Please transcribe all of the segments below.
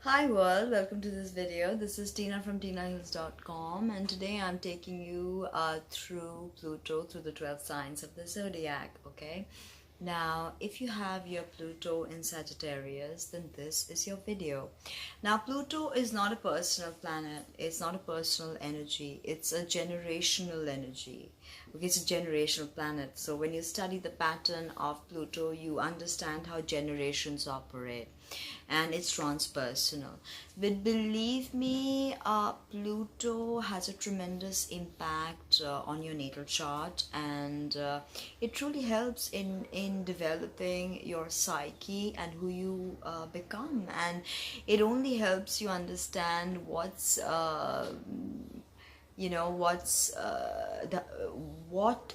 Hi world, welcome to this video. This is Tina from Tinaheals.com, and today I'm taking you through Pluto, through the 12 signs of the zodiac, okay? Now, if you have your Pluto in Sagittarius, then this is your video. Now, Pluto is not a personal planet, it's not a personal energy, it's a generational energy. Okay, it's a generational planet. So when you study the pattern of Pluto, you understand how generations operate, and it's transpersonal. But believe me, Pluto has a tremendous impact on your natal chart, and it truly helps in developing your psyche and who you become. And it only helps you understand what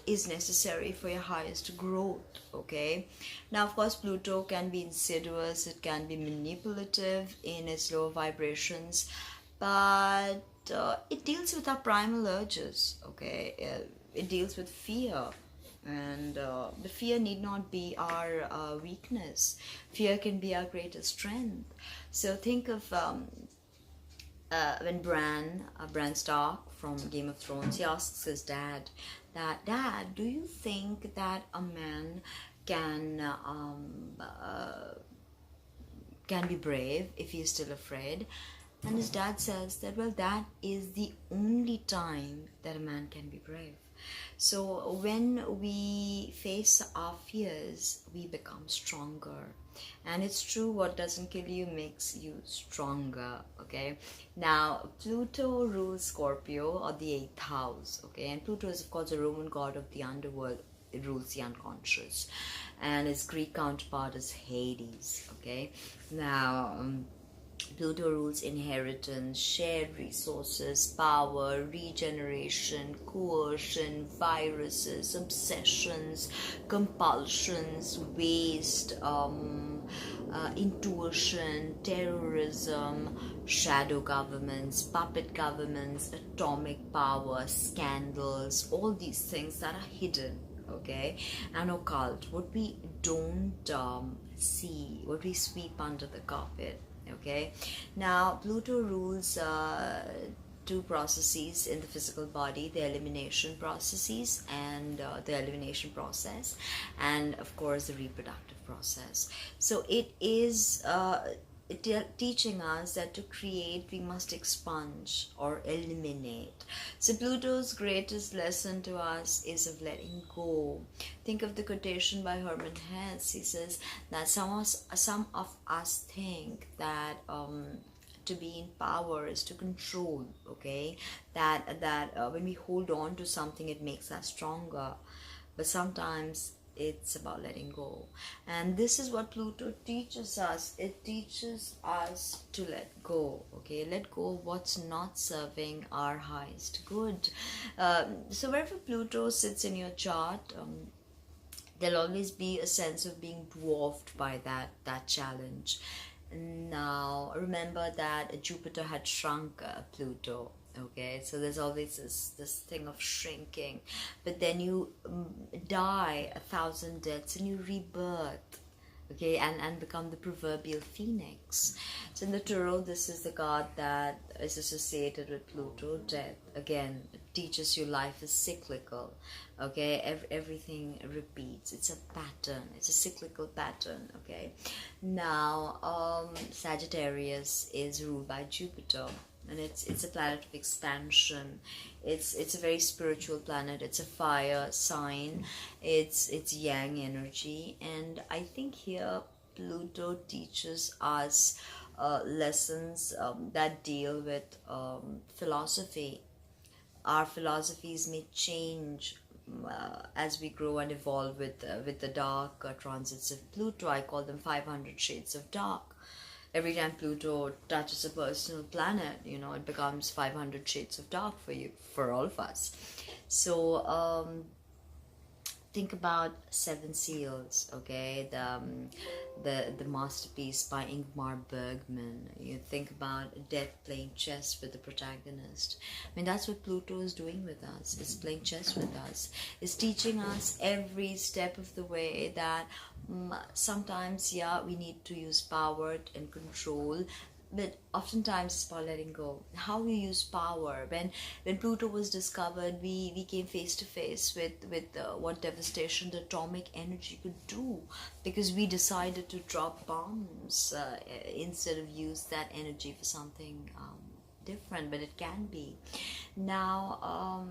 is necessary for your highest growth. Okay, now of course Pluto can be insidious, it can be manipulative in its lower vibrations, but it deals with our primal urges. Okay, it deals with fear, and the fear need not be our weakness. Fear can be our greatest strength. So think of when Bran Stark from Game of Thrones, he asks his dad that, "Dad, do you think that a man can can be brave if he is still afraid?" And his dad says that, well, that is the only time that a man can be brave. So when we face our fears, we become stronger. And it's true, what doesn't kill you makes you stronger. Okay, now Pluto rules Scorpio, or the 8th house. Okay, and Pluto is of course a Roman god of the underworld. It rules the unconscious, and its Greek counterpart is Hades. Okay, now Pluto rules inheritance, shared resources, power, regeneration, coercion, viruses, obsessions, compulsions, waste, intuition, terrorism, shadow governments, puppet governments, atomic power, scandals, all these things that are hidden. Okay, and occult, what we don't see, what we sweep under the carpet. Okay, now Pluto rules two processes in the physical body: the elimination processes and the elimination process, and of course the reproductive process. So it is teaching us that to create we must expunge or eliminate. So Pluto's greatest lesson to us is of letting go. Think of the quotation by Herman Hesse. He says that some of us think that to be in power is to control. Okay, that when we hold on to something, it makes us stronger, but sometimes it's about letting go. And this is what Pluto teaches us. It teaches us to let go. Okay, let go of what's not serving our highest good. So wherever Pluto sits in your chart, there'll always be a sense of being dwarfed by that challenge. Now remember that Jupiter had shrunk Pluto. Okay, so there's always this thing of shrinking, but then you die 1,000 deaths and you rebirth. Okay, and become the proverbial phoenix. So in the tarot, this is the card that is associated with Pluto, death. Again, it teaches you life is cyclical. Okay, everything repeats. It's a pattern, it's a cyclical pattern. Okay, now Sagittarius is ruled by Jupiter, and it's a planet of expansion. It's a very spiritual planet. It's a fire sign. It's yang energy, and I think here Pluto teaches us lessons that deal with philosophy. Our philosophies may change as we grow and evolve with the dark transits of Pluto. I call them 500 shades of dark. Every time Pluto touches a personal planet, it becomes 500 shades of dark for you, for all of us. So think about Seven Seals. Okay, the masterpiece by Ingmar Bergman. You think about death playing chess with the protagonist. I mean, that's what Pluto is doing with us. It's playing chess with us. It's teaching us every step of the way that sometimes, yeah, we need to use power and control, but oftentimes it's about letting go. How we use power. When Pluto was discovered, we came face to face with what devastation the atomic energy could do, because we decided to drop bombs instead of use that energy for something different. But it can be now.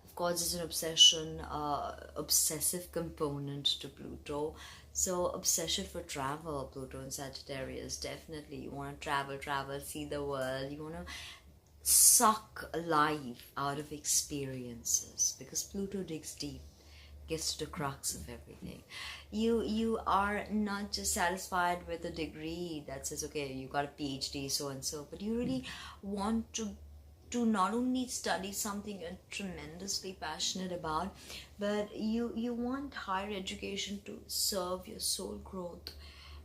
Of course, it's an obsessive component to Pluto. So obsession for travel, Pluto and Sagittarius, definitely. You want to travel, see the world. You want to suck life out of experiences, because Pluto digs deep, gets to the crux of everything. You are not just satisfied with a degree that says, okay, you got a PhD, so and so, but you really want to not only study something you're tremendously passionate about, but you want higher education to serve your soul growth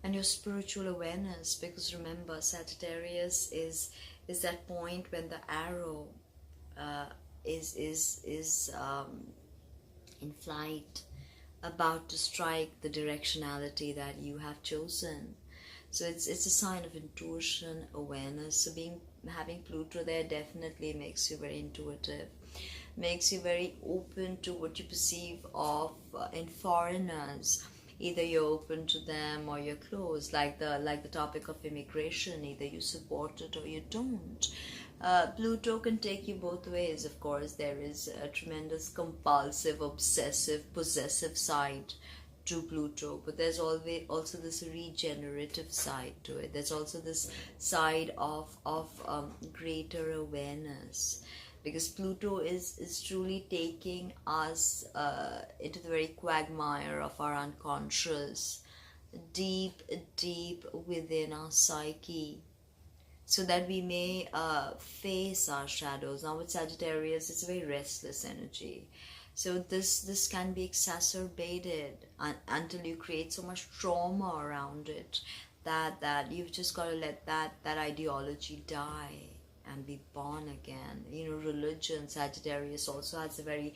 and your spiritual awareness. Because remember, Sagittarius is that point when the arrow is in flight, about to strike the directionality that you have chosen. So it's a sign of intuition, awareness. So having Pluto there definitely makes you very intuitive, makes you very open to what you perceive of in foreigners. Either you're open to them or you're closed. Like the topic of immigration, either you support it or you don't. Pluto can take you both ways. Of course, there is a tremendous compulsive, obsessive, possessive side to Pluto, but there's always also this regenerative side to it. There's also this side of greater awareness, because Pluto is truly taking us into the very quagmire of our unconscious, deep within our psyche, so that we may face our shadows. Now with Sagittarius, it's a very restless energy. So this can be exacerbated until you create so much trauma around it that you've just got to let that ideology die and be born again. Religion, Sagittarius also has a very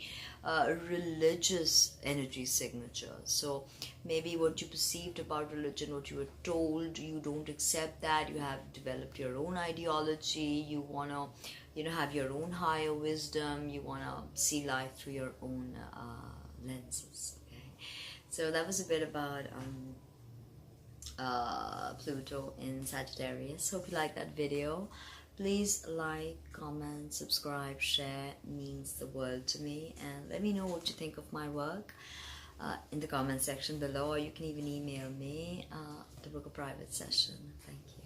religious energy signature. So maybe what you perceived about religion, what you were told, you don't accept that. You have developed your own ideology. You want to have your own higher wisdom. You want to see life through your own lenses. Okay, so that was a bit about Pluto in Sagittarius. Hope you liked that video. Please like, comment, subscribe, share. It means the world to me. And let me know what you think of my work in the comment section below, or you can even email me to book a private session. Thank you.